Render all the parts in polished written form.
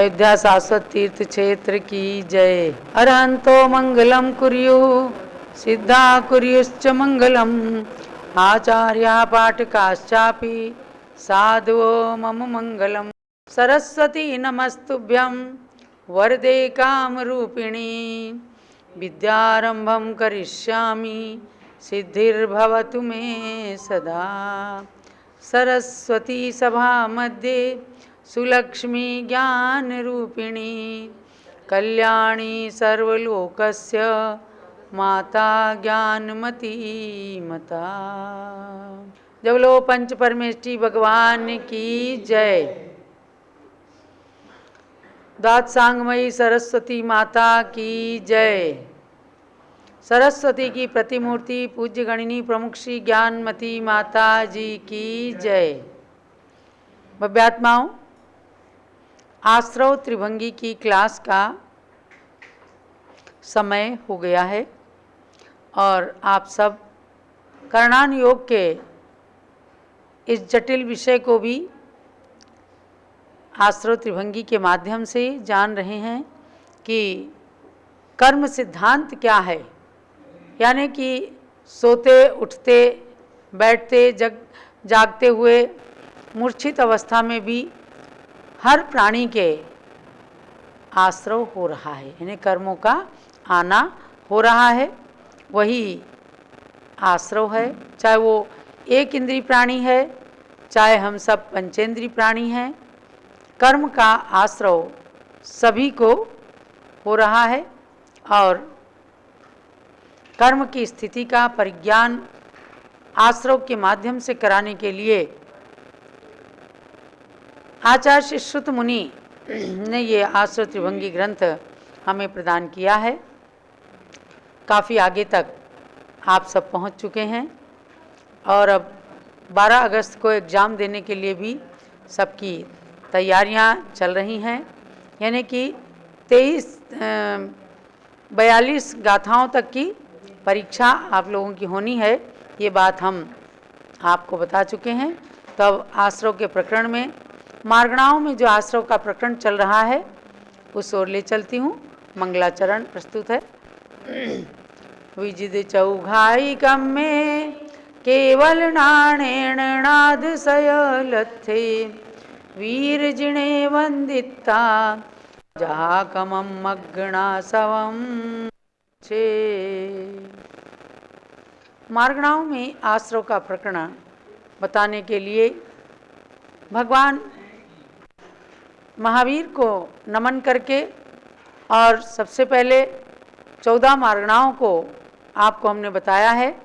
अयोध्या शाश्वत तीर्थ क्षेत्र की जय। अरहंतो मंगलम कुर्यु सिद्धा कुर्युश्च मंगलम आचार्या पाठकाश्चापि साधुओ मम मंगलम। सरस्वती नमस्तुभ्यं वरदे कामरूपिणी विद्यारंभं करिष्यामि सिद्धिर्भवतु मे सदा। सरस्वती सभा मध्ये सुलक्ष्मी ज्ञानरूपिणी कल्याणी सर्वलोकस्य माता ज्ञानमती मता। जय बोलो पंच परमेष्ठी भगवान की जय। दात्सांगमयी सरस्वती माता की जय। सरस्वती की प्रतिमूर्ति पूज्य गणिनी प्रमुख श्री ज्ञानमती माता जी की जय। भव्यात्माओं, आश्रव त्रिभंगी की क्लास का समय हो गया है और आप सब करणान योग के इस जटिल विषय को भी आश्रव त्रिभंगी के माध्यम से जान रहे हैं कि कर्म सिद्धांत क्या है। यानी कि सोते उठते बैठते जागते हुए मूर्छित अवस्था में भी हर प्राणी के आश्रव हो रहा है, यानी कर्मों का आना हो रहा है, वही आश्रव है। चाहे वो एक इंद्रिय प्राणी है, चाहे हम सब पंचेंद्रिय प्राणी हैं, कर्म का आश्रव सभी को हो रहा है। और कर्म की स्थिति का परिज्ञान आश्रव के माध्यम से कराने के लिए आचार्य श्री श्रुत मुनि ने ये आश्रव त्रिभंगी ग्रंथ हमें प्रदान किया है। काफ़ी आगे तक आप सब पहुंच चुके हैं और अब 12 अगस्त को एग्ज़ाम देने के लिए भी सबकी तैयारियां चल रही हैं। यानी कि 42 गाथाओं तक की परीक्षा आप लोगों की होनी है, ये बात हम आपको बता चुके हैं। तब आश्रव के प्रकरण में मार्गणाओं में जो आश्रव का प्रकरण चल रहा है उस ओर ले चलती हूँ। मंगलाचरण प्रस्तुत है। विजिद चौघाई कम में केवल नाणेण नाद सयलथे वीर जिणे वंदिता जहा कमम मग्गणा सवम छे। मार्गणाओं में आश्रव का प्रकरण बताने के लिए भगवान महावीर को नमन करके और सबसे पहले 14 मार्गणाओं को आपको हमने बताया है।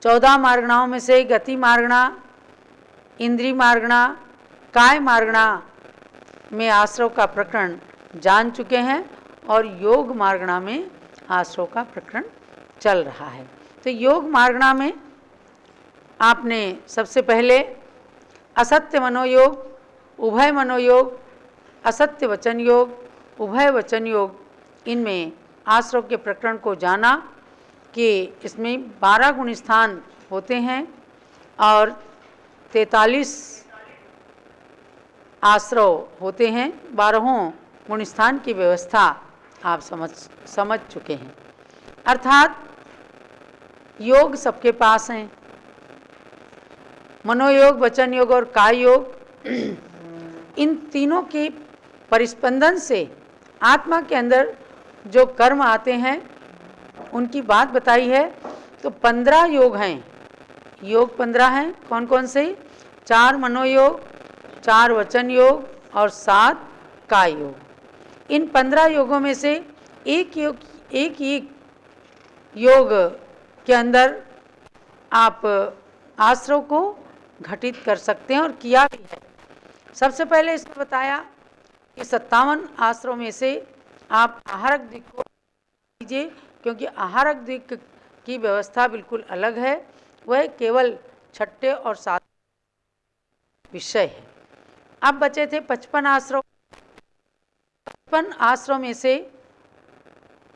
14 मार्गणाओं में से गति मार्गणा, इंद्रिय मार्गणा, काय मार्गणा में आश्रव का प्रकरण जान चुके हैं और योग मार्गणा में आश्रव का प्रकरण चल रहा है। तो योग मार्गणा में आपने सबसे पहले असत्य मनोयोग, उभय मनोयोग, असत्य वचन योग, उभय वचन योग, इनमें आश्रव के प्रकरण को जाना कि इसमें 12 गुण स्थान होते हैं और 43 आश्रव होते हैं। 12 गुण स्थान की व्यवस्था आप समझ चुके हैं। अर्थात योग सबके पास हैं। मनोयोग, वचन योग और काय योग, इन तीनों के परिस्पंदन से आत्मा के अंदर जो कर्म आते हैं उनकी बात बताई है। तो 15 योग हैं। योग 15 हैं। कौन कौन से? 4 मनोयोग, 4 वचन योग और 7 काय योग। इन 15 योगों में से एक योग के अंदर आप आश्रव को घटित कर सकते हैं और किया भी है। सबसे पहले इसको बताया कि 57 आश्रव में से आप आहारक दिक को कीजिए, क्योंकि आहारक दिक की व्यवस्था बिल्कुल अलग है। वह केवल 6ठे और 7 विषय है। अब बचे थे 55 आश्रव। 55 आश्रव में से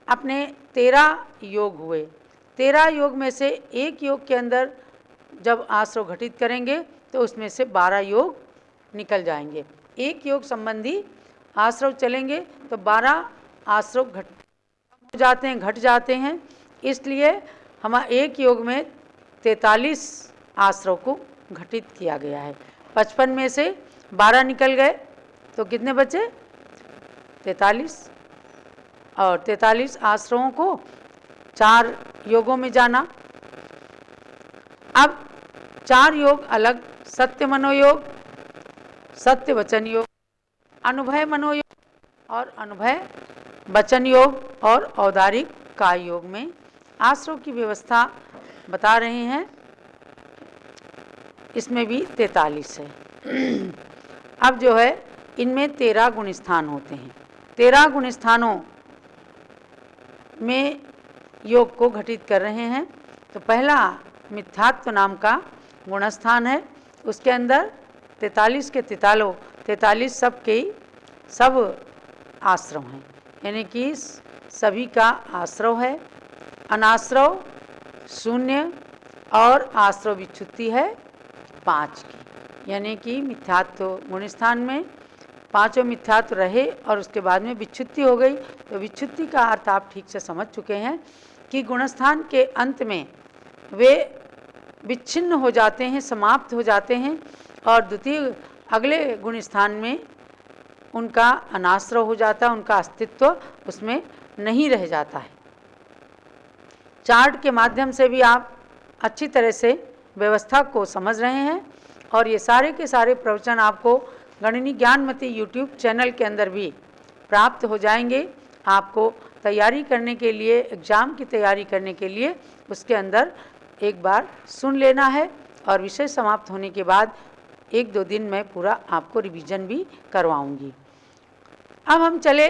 अपने 13 योग हुए। 13 योग में से एक योग के अंदर जब आश्रव घटित करेंगे तो उसमें से 12 योग निकल जाएंगे। एक योग संबंधी आश्रव चलेंगे तो 12 आश्रव घट जाते हैं। इसलिए हम एक योग में 43 आश्रव को घटित किया गया है। 55 में से 12 निकल गए तो कितने बचे? 43। और 43 आश्रवों को 4 योगों में जाना। अब 4 योग अलग, सत्य मनोयोग, सत्य वचन योग, अनुभय मनोयोग और अनुभय वचन योग और औदारिक काय योग में आश्रव की व्यवस्था बता रहे हैं। इसमें भी 43 है। अब जो है इनमें 13 गुण स्थान होते हैं। 13 गुण स्थानों में योग को घटित कर रहे हैं। तो पहला मिथ्यात्व नाम का गुण स्थान है। उसके अंदर 43 के 43 सब आश्रव हैं, यानी कि सभी का आश्रव है। अनाश्रव शून्य और आश्रव विच्छुत्ति है 5 की, यानी कि मिथ्यात्व गुण स्थान में 5 मिथ्यात्व रहे और उसके बाद में विच्छुत्ति हो गई। तो विच्छुत्ति का अर्थ आप ठीक से समझ चुके हैं कि गुणस्थान के अंत में वे विच्छिन्न हो जाते हैं, समाप्त हो जाते हैं और द्वितीय अगले गुण स्थान में उनका अनाश्रव हो जाता है, उनका अस्तित्व उसमें नहीं रह जाता है। चार्ट के माध्यम से भी आप अच्छी तरह से व्यवस्था को समझ रहे हैं और ये सारे के सारे प्रवचन आपको गणिनी ज्ञानमती यूट्यूब चैनल के अंदर भी प्राप्त हो जाएंगे। आपको तैयारी करने के लिए, एग्ज़ाम की तैयारी करने के लिए उसके अंदर एक बार सुन लेना है और विषय समाप्त होने के बाद 1-2 दिन में पूरा आपको रिवीजन भी करवाऊंगी। अब हम चले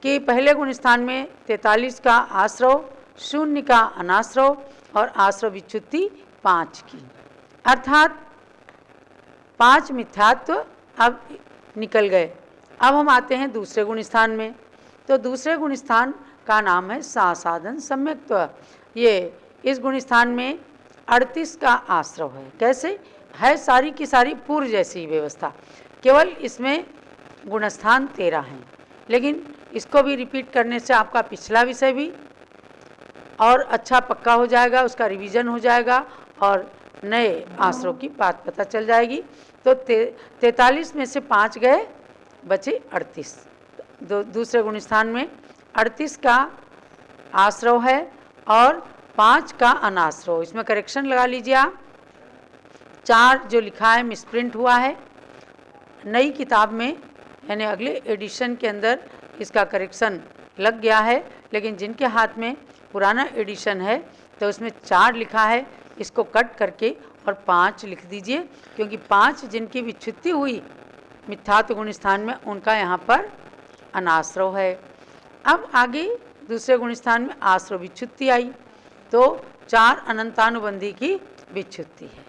कि पहले गुण स्थान में 43 का आश्रव, शून्य का अनाश्रव और आश्रव विच्छुत्ति 5 की, अर्थात 5 मिथ्यात्व अब निकल गए। अब हम आते हैं दूसरे गुण स्थान में। तो दूसरे गुण स्थान का नाम है सासाधन सम्यक्त्व। ये इस गुण स्थान में 38 का आश्रव है। कैसे है? सारी की सारी पूर्व जैसी व्यवस्था, केवल इसमें गुणस्थान 13 हैं। लेकिन इसको भी रिपीट करने से आपका पिछला विषय भी और अच्छा पक्का हो जाएगा, उसका रिवीजन हो जाएगा और नए आश्रव की बात पता चल जाएगी। तो 43 में से 5 गए, बचे 38। दूसरे गुण स्थान में 38 का आश्रव है और 5 का अनाश्रव। इसमें करेक्शन लगा लीजिए आप। 4 जो लिखा है मिसप्रिंट हुआ है। नई किताब में यानी अगले एडिशन के अंदर इसका करेक्शन लग गया है, लेकिन जिनके हाथ में पुराना एडिशन है तो उसमें 4 लिखा है, इसको कट करके और 5 लिख दीजिए, क्योंकि 5 जिनकी विच्छुत्ति हुई मिथ्यात्व गुण स्थान में उनका यहाँ पर अनाश्रव है। अब आगे दूसरे गुण स्थान में आश्रव विच्छुत्ति आई तो 4 अनंतानुबंधी की विच्छुत्ति है।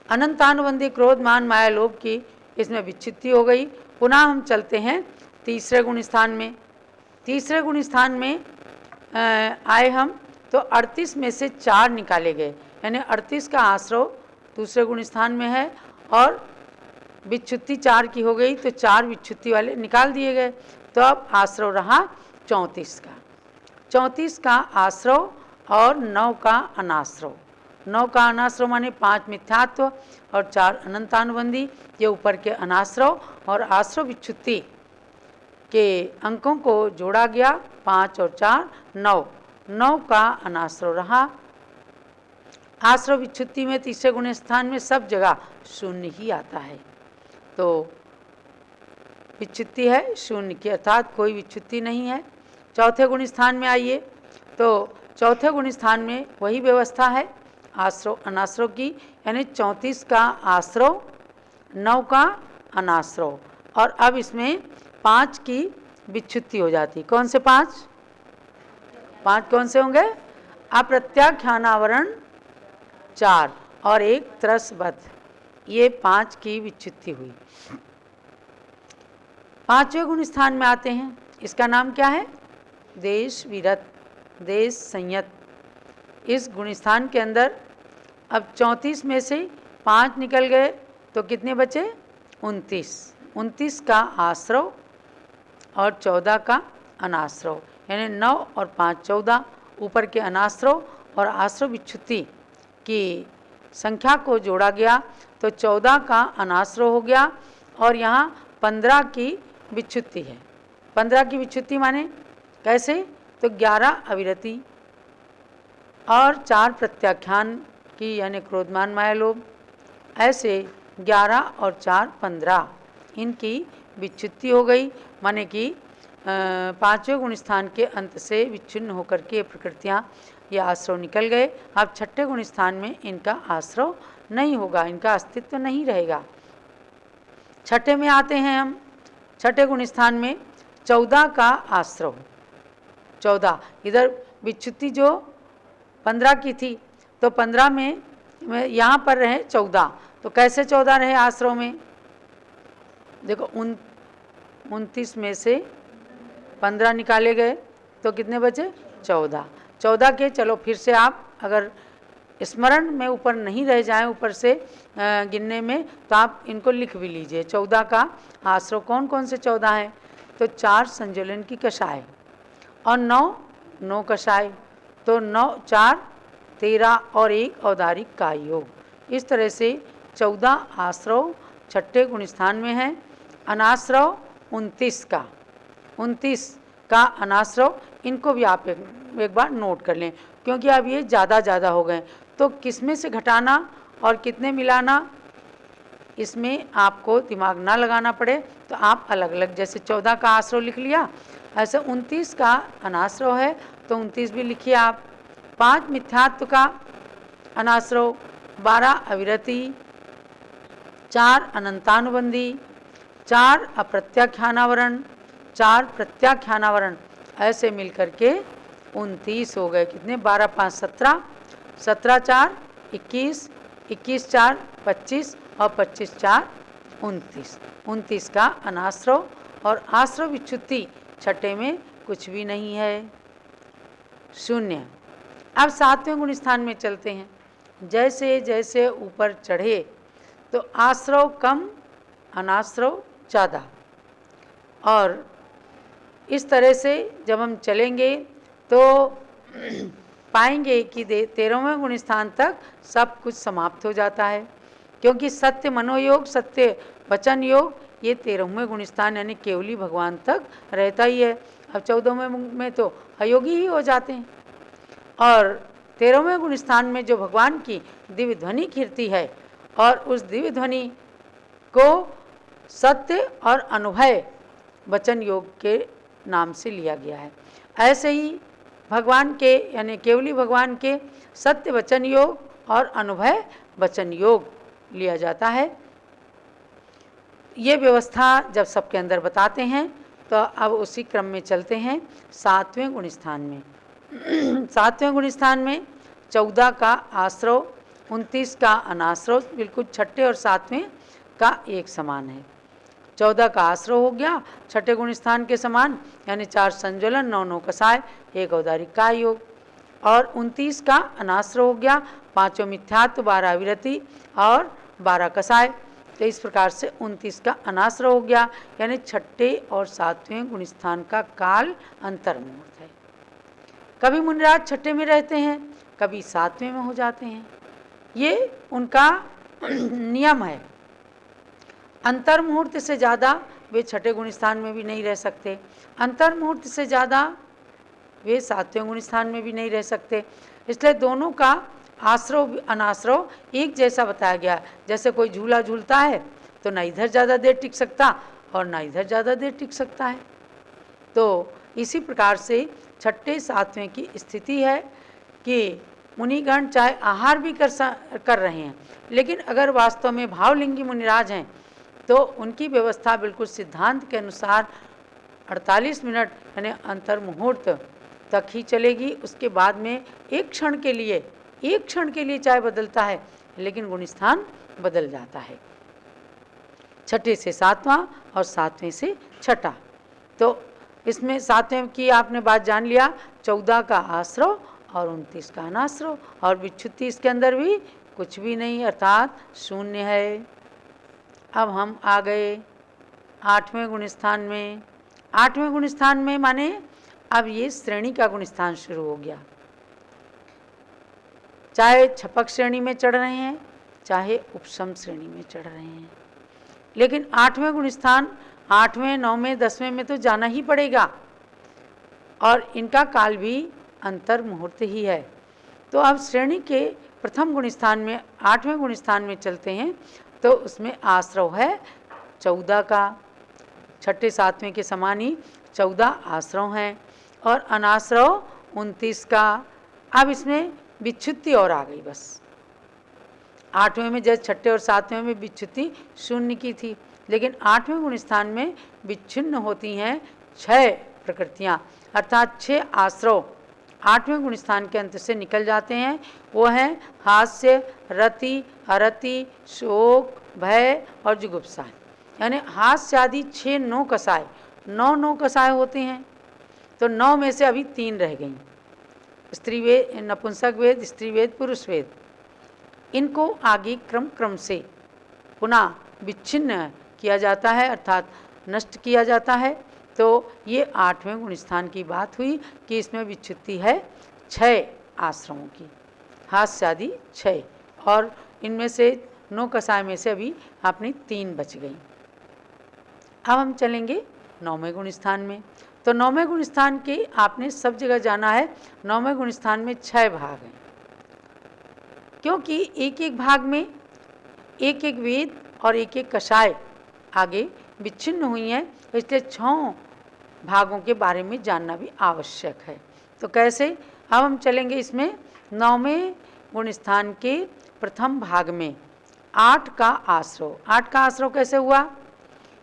अनंतानुबंधी क्रोध मान माया लोभ की इसमें विच्छुत्ति हो गई। पुनः हम चलते हैं तीसरे गुण स्थान में। तीसरे गुण स्थान में आए हम तो 38 में से 4 निकाले गए, यानी 38 का आश्रव दूसरे गुण स्थान में है और विच्छुत्ति 4 की हो गई तो 4 विच्छुत्ति वाले निकाल दिए गए। तो अब आश्रव रहा 34 का। 34 का आश्रव और 9 का अनाश्रव। 9 का अनाश्रव माने 5 मिथ्यात्व और 4 अनंतानुबंधी, ये ऊपर के अनाश्रव और आश्रव विच्छुत्ति के अंकों को जोड़ा गया। 5 और 4 9। 9 का अनाश्रव रहा। आश्रव विच्छुत्ति में तीसरे गुण स्थान में सब जगह शून्य ही आता है। तो विच्छुत्ति है शून्य की, अर्थात कोई विच्छुत्ति नहीं है। चौथे गुण स्थान में आइए तो चौथे गुण स्थान में वही व्यवस्था है आश्रव अनाश्रव की, यानी 34 का आश्रव 9 का अनाश्रव और अब इसमें 5 की विच्छुत्ति हो जाती। कौन से 5? 5 कौन से होंगे? अप्रत्याख्यानावरण 4 और 1 त्रसबद्ध, ये 5 की विच्छुत्ति हुई। 5वें गुण स्थान में आते हैं। इसका नाम क्या है? देश विरत, देश संयत। इस गुण स्थान के अंदर अब 34 में से 5 निकल गए तो कितने बचे? 29। 29 का आश्रव और 14 का अनाश्रव, यानी 9 और 5 14, ऊपर के अनाश्रव और आश्रव विच्छुत्ति की संख्या को जोड़ा गया तो 14 का अनाश्रव हो गया और यहाँ 15 की विच्छुत्ति है। 15 की विच्छुत्ति माने कैसे? तो 11 अविरति और 4 प्रत्याख्यान की यानी क्रोधमान माया लोभ, ऐसे 11 और 4 15 इनकी विच्छुत्ति हो गई। माने कि पांचवें गुण स्थान के अंत से विच्छिन्न होकर के प्रकृतियाँ ये आश्रव निकल गए। अब छठे गुण स्थान में इनका आश्रव नहीं होगा, इनका अस्तित्व नहीं रहेगा। छठे में आते हैं हम, छठे गुण स्थान में 14 का आश्रव, 14 इधर विच्छुत्ति जो 15 की थी तो 15 में यहाँ पर रहे 14, तो कैसे 14 रहे आश्रव में? देखो 29 में से 15 निकाले गए तो कितने बचे? 14। 14 के चलो फिर से आप अगर स्मरण में ऊपर नहीं रह जाएं ऊपर से गिनने में तो आप इनको लिख भी लीजिए। 14 का आश्रव कौन कौन से 14 हैं? तो 4 संज्वलन की कषाय और 9 कषाय, तो 9 4 13 और 1 औदारिक का योग। इस तरह से 14 आश्रव छठे गुण स्थान में है। अनाश्रव 29 का अनाश्रव, इनको भी आप एक बार नोट कर लें क्योंकि अब ये ज़्यादा हो गए तो किसमें से घटाना और कितने मिलाना इसमें आपको दिमाग ना लगाना पड़े तो आप अलग अलग, जैसे 14 का आश्रव लिख लिया ऐसे 29 का अनाश्रव है तो 29 भी लिखिए आप। 5 मिथ्यात्व का अनाश्रव, 12 अविरति, 4 अनंतानुबंधी, 4 अप्रत्याख्यानावरण, 4 प्रत्याख्यानावरण, ऐसे मिलकर के 29 हो गए। कितने? 12 5 17, 17 4 21, 21 4 25 और 25 4 29। 29 का अनाश्रव और आश्रव विच्छुत्ति छठे में कुछ भी नहीं है, शून्य। अब 7वें गुण स्थान में चलते हैं। जैसे जैसे ऊपर चढ़े तो आश्रव कम अनाश्रव ज़्यादा, और इस तरह से जब हम चलेंगे तो पाएंगे कि 13वें गुण स्थान तक सब कुछ समाप्त हो जाता है क्योंकि सत्य मनोयोग, सत्य वचन योग ये 13वें गुण स्थान यानी केवली भगवान तक रहता ही है। अब 14वें में तो अयोगी ही हो जाते हैं और 13वें गुण स्थान में जो भगवान की दिव्य ध्वनि कीर्ति है और उस दिव्य ध्वनि को सत्य और अनुभय वचन योग के नाम से लिया गया है। ऐसे ही भगवान के यानी केवली भगवान के सत्य वचन योग और अनुभय वचन योग लिया जाता है। ये व्यवस्था जब सबके अंदर बताते हैं तो अब उसी क्रम में चलते हैं 7वें गुण स्थान में। 7वें गुण स्थान में 14 का आश्रव, 29 का अनाश्रव, बिल्कुल छठे और 7वें का एक समान है। 14 का आश्रव हो गया छठे गुण स्थान के समान यानी 4 संज्वलन, 9 कषाय, 1 औदारिक का योग, और 29 का अनाश्रव हो गया 5 मिथ्यात्व, 12 अविरति और 12 कषाय। तो इस प्रकार से 29 का अनाश्रव हो गया यानी छठे और 7वें गुण स्थान का काल अंतर्मुहूर्त है। कभी मुनिराज छठे में रहते हैं, कभी 7वें में हो जाते हैं, ये उनका नियम है। अंतर्मुहूर्त से ज़्यादा वे छठे गुण स्थान में भी नहीं रह सकते, अंतर्मुहूर्त से ज़्यादा वे 7वें गुण स्थान में भी नहीं रह सकते। इसलिए दोनों का आश्रव अनाश्रव एक जैसा बताया गया। जैसे कोई झूला झूलता है तो ना इधर ज़्यादा देर टिक सकता और ना इधर ज़्यादा देर टिक सकता है। तो इसी प्रकार से छठे 7वें की स्थिति है कि मुनिगण चाहे आहार भी कर रहे हैं, लेकिन अगर वास्तव में भावलिंगी मुनिराज हैं तो उनकी व्यवस्था बिल्कुल सिद्धांत के अनुसार 48 मिनट यानी अंतर्मुहूर्त तक ही चलेगी। उसके बाद में एक क्षण के लिए चाहे बदलता है लेकिन गुण स्थान बदल जाता है। छठे से 7वां और 7वें से छठा। तो इसमें 7वें की आपने बात जान लिया, 14 का आश्रव और 29 का अनाश्रव, और विच्छुत्ति इसके अंदर भी कुछ भी नहीं अर्थात शून्य है। अब हम आ गए 8वें गुणस्थान में, 8वें गुणस्थान में माने अब ये श्रेणी का गुणस्थान शुरू हो गया। चाहे छपक श्रेणी में चढ़ रहे हैं, चाहे उपसम श्रेणी में चढ़ रहे हैं, लेकिन 8वें गुणस्थान 8वें, 9वें, 10वें में तो जाना ही पड़ेगा और इनका काल भी अंतर मुहूर्त ही है। तो अब श्रेणी के प्रथम गुणस्थान में 8वें गुणस्थान में चलते हैं तो उसमें आश्रव है 14 का, छठे सातवें के समान ही 14 आश्रव हैं और अनाश्रव 29 का। अब इसमें विच्छुत्ति और आ गई बस। 8वें में जैसे छठे और सातवें में विच्छुत्ति 0 की थी, लेकिन 8वें गुणस्थान में विच्छिन्न होती हैं 6 प्रकृतियाँ, अर्थात 6 आश्रव 8वें गुणस्थान के अंत से निकल जाते हैं। वो हैं हास्य, रति, अरति, शोक, भय और जुगुप्सा। यानी हास्य आदि 6 नौ कसाय, 9 कसाय होते हैं, तो 9 में से अभी 3 रह गई। स्त्री वेद, नपुंसक वेद, स्त्री वेद, पुरुष वेद, इनको आगे क्रम से पुनः विच्छिन्न किया जाता है, अर्थात नष्ट किया जाता है। तो ये 8वें गुणस्थान की बात हुई कि इसमें विच्छुत्ति है 6 आश्रमों की, हास्य आदि 6, और इनमें से 9 कसाय में से अभी अपनी 3 बच गई। अब हम चलेंगे 9वें गुणस्थान में। तो 9वें गुणस्थान के आपने सब जगह जाना है। 9वें गुणस्थान में 6 भाग हैं, क्योंकि एक एक भाग में एक एक वेद और एक एक कषाय आगे विच्छिन्न हुई हैं, इसलिए 6 भागों के बारे में जानना भी आवश्यक है। तो कैसे? अब हम चलेंगे इसमें 9वें गुणस्थान के प्रथम भाग में 8 का आश्रव। 8 का आश्रव कैसे हुआ?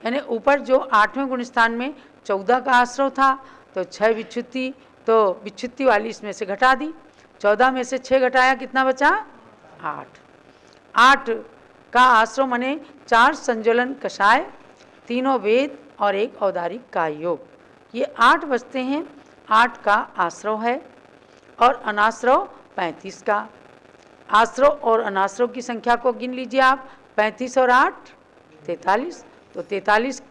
यानी ऊपर जो 8वें गुणस्थान में 14 का आश्रव था, तो 6 विच्छुत्ति, तो विच्छुत्ति वाली इसमें से घटा दी। 14 में से 6 घटाया, कितना बचा? 8। 8 का आश्रव माने 4 संज्वलन कषाय, 3 वेद और 1 औदारिक का योग, ये 8 बचते हैं। 8 का आश्रव है और अनाश्रव 35 का। आश्रव और अनाश्रव की संख्या को गिन लीजिए आप, 35 और 8 43, तो 43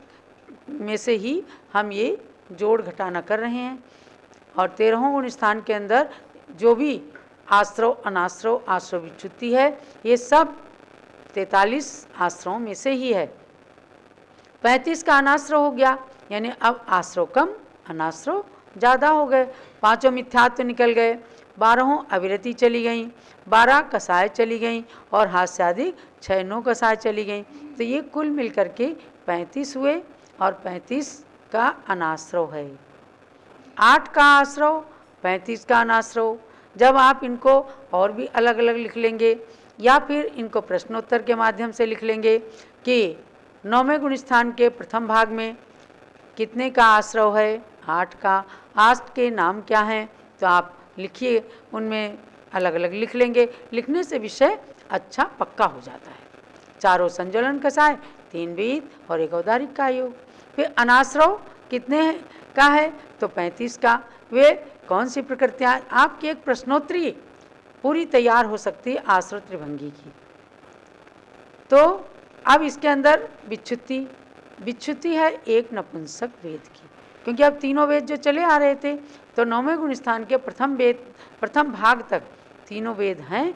में से ही हम ये जोड़ घटाना कर रहे हैं। और 13वें गुणस्थान के अंदर जो भी आश्रव, अनाश्रव, आश्रव विच्छुत्ति है, ये सब 43 आश्रवों में से ही है। 35 का अनाश्रव हो गया, यानी अब आश्रव कम, अनाश्रव ज़्यादा हो गए। 5 मिथ्यात्व निकल गए, 12 अविरति चली गई, 12 कसाय चली गई और हास्यादिक 6 कसाय चली गई। तो ये कुल मिलकर के 35 हुए और 35 का अनाश्रव है। 8 का आश्रव, 35 का अनाश्रव। जब आप इनको और भी अलग अलग लिख लेंगे या फिर इनको प्रश्नोत्तर के माध्यम से लिख लेंगे कि 9वें गुणस्थान के प्रथम भाग में कितने का आश्रव है? 8 का। 8 के नाम क्या हैं? तो आप लिखिए, उनमें अलग अलग लिख लेंगे। लिखने से विषय अच्छा पक्का हो जाता है। 4 संज्वलन कसाय, 3 वेद और 1 औदारिक का योग। फिर अनाश्रव कितने का है? तो 35 का। वे कौन सी प्रकृतियाँ? आपकी एक प्रश्नोत्तरी पूरी तैयार हो सकती है आश्रव त्रिभंगी की। तो अब इसके अंदर विच्छुत्ति है 1 नपुंसक वेद की, क्योंकि अब तीनों वेद जो चले आ रहे थे, तो 9वें गुणस्थान के प्रथम भाग तक तीनों वेद हैं।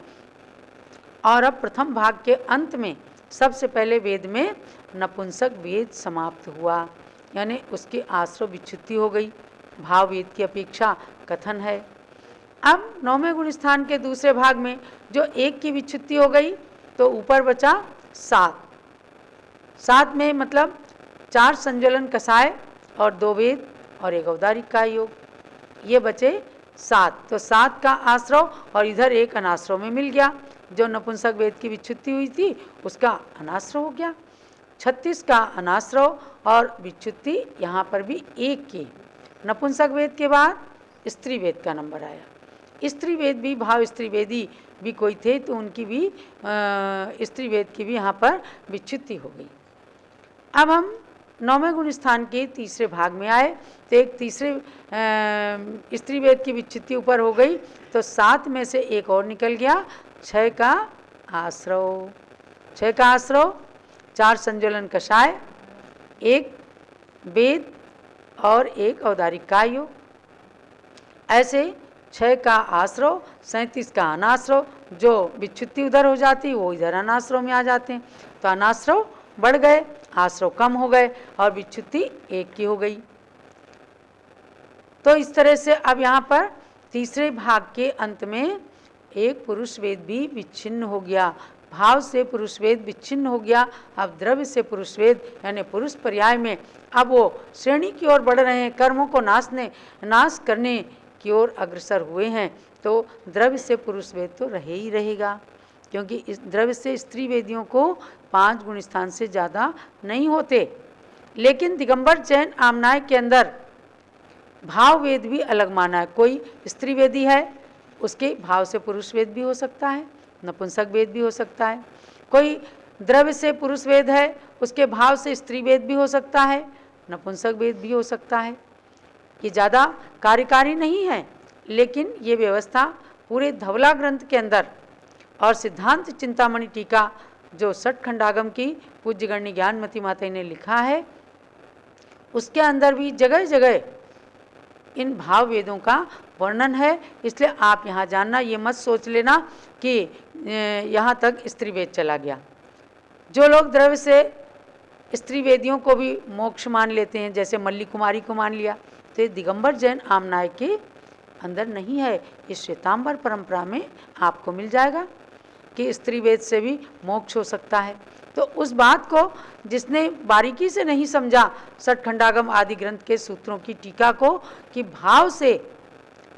और अब प्रथम भाग के अंत में सबसे पहले वेद में नपुंसक वेद समाप्त हुआ, यानी उसकी आश्रव विच्छुत्ति हो गई। भाव वेद की अपेक्षा कथन है। अब 9वें गुणस्थान के दूसरे भाग में जो 1 की विच्छुत्ति हो गई, तो ऊपर बचा 7। 7 में मतलब 4 संज्वलन कसाय और 2 वेद और 1 औदारिक का योग, ये बचे 7। तो 7 का आश्रव और इधर 1 अनाश्रव में मिल गया। जो नपुंसक वेद की विच्छुत्ति हुई थी उसका अनाश्रव हो गया। 36 का अनाश्रव और विच्छुत्ति यहाँ पर भी 1 की। नपुंसक वेद के बाद स्त्री वेद का नंबर आया। स्त्री वेद भी, भाव स्त्री वेदी भी कोई थे, तो उनकी भी स्त्री वेद की भी यहाँ पर विच्छुत्ति हो गई। अब हम 9वें गुणस्थान के तीसरे भाग में आए, तो एक तीसरे स्त्री वेद की विच्छुत्ति ऊपर हो गई, तो 7 में से 1 और निकल गया, 6 का आश्रव। 6 का आश्रव, 4 संज्वलन कषाय, 1 वेद और एक औदारिक का योग। ऐसे 6 का आश्रव, 37 का अनाश्रव, जो विच्छुत्ति उधर हो जाती वो इधर अनाश्रव में आ जाते हैं, तो अनाश्रव बढ़ गए, आश्रव कम हो गए और विच्छुत्ति एक की हो गई। तो इस तरह से अब यहाँ पर तीसरे भाग के अंत में एक पुरुष वेद भी विच्छिन्न हो गया, भाव से पुरुष वेद विच्छिन्न हो गया। अब द्रव्य से पुरुष वेद यानी पुरुष पर्याय में अब वो श्रेणी की ओर बढ़ रहे हैं, कर्मों को नाश करने की ओर अग्रसर हुए हैं। तो द्रव्य से पुरुष वेद तो रहे ही रहेगा, क्योंकि इस द्रव्य से स्त्री वेदियों को 5 गुण स्थान से ज़्यादा नहीं होते। लेकिन दिगंबर जैन आमनाय के अंदर भाव वेद भी अलग माना है। कोई स्त्री वेदी है, उसके भाव से पुरुष वेद भी हो सकता है, नपुंसक वेद भी हो सकता है। कोई द्रव्य से पुरुष वेद है, उसके भाव से स्त्री वेद भी हो सकता है, नपुंसक वेद भी हो सकता है। ये ज़्यादा कार्यकारी नहीं है, लेकिन ये व्यवस्था पूरे धवला ग्रंथ के अंदर और सिद्धांत चिंतामणि टीका जो 6 खंडागम की पूज्य गण्य ज्ञानमती माता ने लिखा है, उसके अंदर भी जगह जगह इन भाव वेदों का वर्णन है। इसलिए आप यहाँ जानना, ये मत सोच लेना कि यहाँ तक स्त्री वेद चला गया। जो लोग द्रव्य से स्त्री वेदियों को भी मोक्ष मान लेते हैं, जैसे मल्ली कुमारी को मान लिया, तो दिगंबर जैन आमनाय के अंदर नहीं है। इस श्वेतांबर परंपरा में आपको मिल जाएगा कि स्त्री वेद से भी मोक्ष हो सकता है। तो उस बात को जिसने बारीकी से नहीं समझा 6 खंडागम आदि ग्रंथ के सूत्रों की टीका को, कि भाव से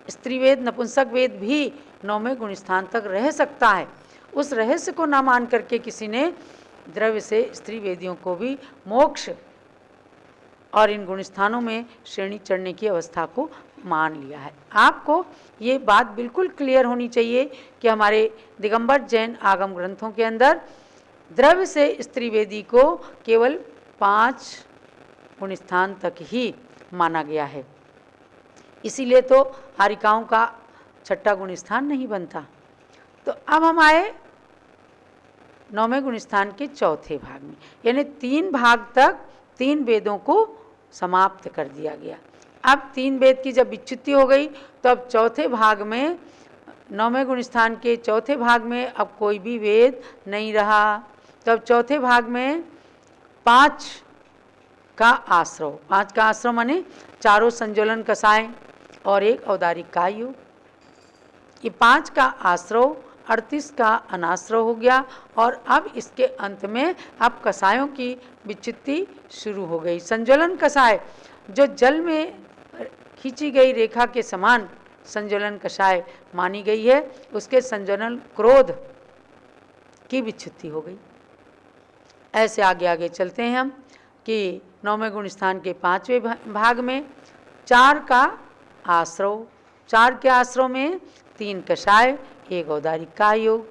स्त्री वेद नपुंसक वेद भी 9वें गुण स्थान तक रह सकता है, उस रहस्य को ना मान करके किसी ने द्रव्य से स्त्री वेदियों को भी मोक्ष और इन गुण स्थानों में श्रेणी चढ़ने की अवस्था को मान लिया है। आपको ये बात बिल्कुल क्लियर होनी चाहिए कि हमारे दिगंबर जैन आगम ग्रंथों के अंदर द्रव्य से स्त्री वेदी को केवल 5 गुण स्थान तक ही माना गया है। इसीलिए तो हारिकाओं का 6ठा गुण स्थान नहीं बनता। तो अब हम आए 9वें गुण स्थान के चौथे भाग में, यानी 3 भाग तक 3 वेदों को समाप्त कर दिया गया। अब 3 वेद की जब विच्युति हो गई, तो अब चौथे भाग में 9वें गुण स्थान के चौथे भाग में अब कोई भी वेद नहीं रहा। तब चौथे भाग में 5 का आश्रव, 5 का आश्रव माने चारों संज्वलन कसाय और एक औदारिक का योग। ये 5 का आश्रव 38 का अनाश्रव हो गया। और अब इसके अंत में अब कसायों की विच्युति शुरू हो गई। संज्वलन कसाय जो जल में खींची गई रेखा के समान संज्वलन कषाय मानी गई है, उसके संज्वलन क्रोध की विच्युति हो गई। ऐसे आगे आगे चलते हैं हम कि 9वें गुण स्थान के 5वें भाग में 4 का आश्रव, 4 के आश्रव में 3 कषाय, 1 औदारिक का योग।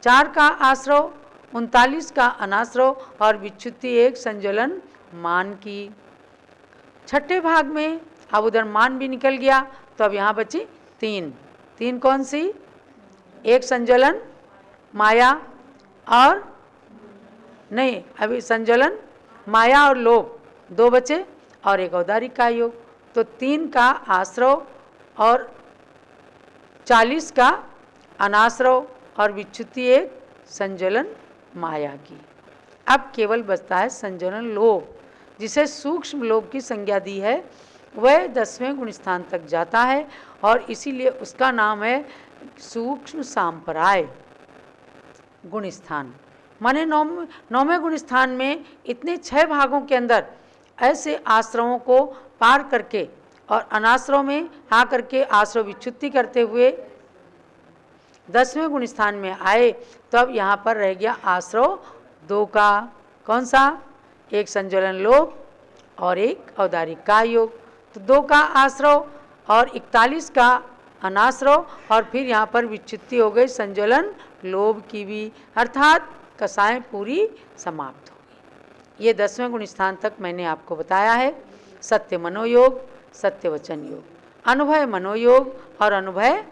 4 का आश्रव 39 का अनाश्रव और विच्युति 1 संज्वलन मान की। 6ठे भाग में अब उधर मान भी निकल गया, तो अब यहाँ बची 3 कौन सी? 1 संज्वलन माया और नहीं, अभी संज्वलन माया और लोभ 2 बचे और 1 औदारिक का योग। तो 3 का आश्रव और 40 का अनाश्रव और विच्युति 1 संज्वलन माया की। अब केवल बचता है संज्वलन लोभ, जिसे सूक्ष्म लोभ की संज्ञा दी है। वह 10वें गुण स्थान तक जाता है और इसीलिए उसका नाम है सूक्ष्म सांपराय गुण स्थान। माने 9वें गुण स्थान में इतने 6 भागों के अंदर ऐसे आश्रमों को पार करके और अनाश्रव में आ करके आश्रव विच्युति करते हुए 10वें गुण स्थान में आए। तो अब यहाँ पर रह गया आश्रव 2 का, कौन सा? 1 संज्वलन लोभ और 1 औदारिक का योग। तो 2 का आश्रव और 41 का अनाश्रव और फिर यहाँ पर विच्युति हो गई संज्वलन लोभ की भी, अर्थात कसाएं पूरी समाप्त हो गई। ये 10वें गुण स्थान तक मैंने आपको बताया है। सत्य मनोयोग, सत्य वचन योग, अनुभय मनोयोग और अनुभय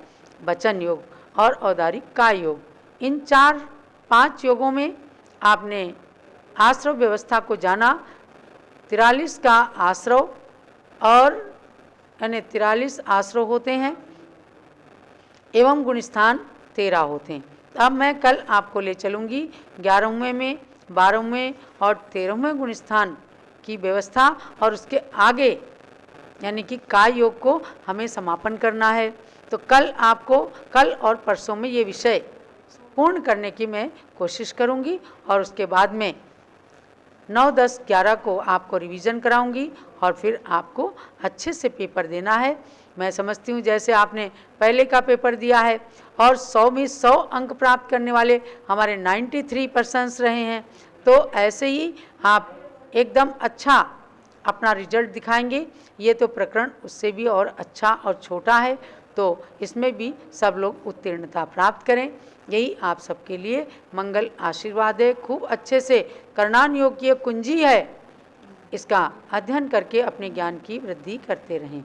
वचन योग और औदारिक का योग। इन 4-5 योगों में आपने आश्रव व्यवस्था को जाना 43 का आश्रव और यानी 43 आश्रव होते हैं एवं गुणस्थान 13 होते हैं। अब मैं कल आपको ले चलूँगी 11वें में, 12वें और 13वें गुणस्थान की व्यवस्था और उसके आगे यानी कि काय योग को हमें समापन करना है। तो कल और परसों में ये विषय पूर्ण करने की मैं कोशिश करूँगी और उसके बाद में 9, 10, 11 को आपको रिवीजन कराऊंगी और फिर आपको अच्छे से पेपर देना है। मैं समझती हूँ जैसे आपने पहले का पेपर दिया है और 100 में 100 अंक प्राप्त करने वाले हमारे 93% रहे हैं, तो ऐसे ही आप एकदम अच्छा अपना रिजल्ट दिखाएंगे। ये तो प्रकरण उससे भी और अच्छा और छोटा है, तो इसमें भी सब लोग उत्तीर्णता प्राप्त करें, यही आप सबके लिए मंगल आशीर्वाद है। खूब अच्छे से करणान योग की कुंजी है, इसका अध्ययन करके अपने ज्ञान की वृद्धि करते रहें।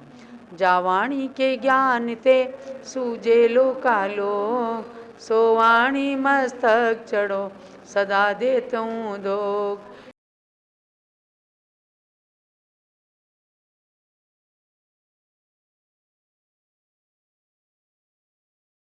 जावाणी के ज्ञान ते सूझे लोकालोक, सोवाणी मस्तक चढ़ो सदा देतूँ दोग।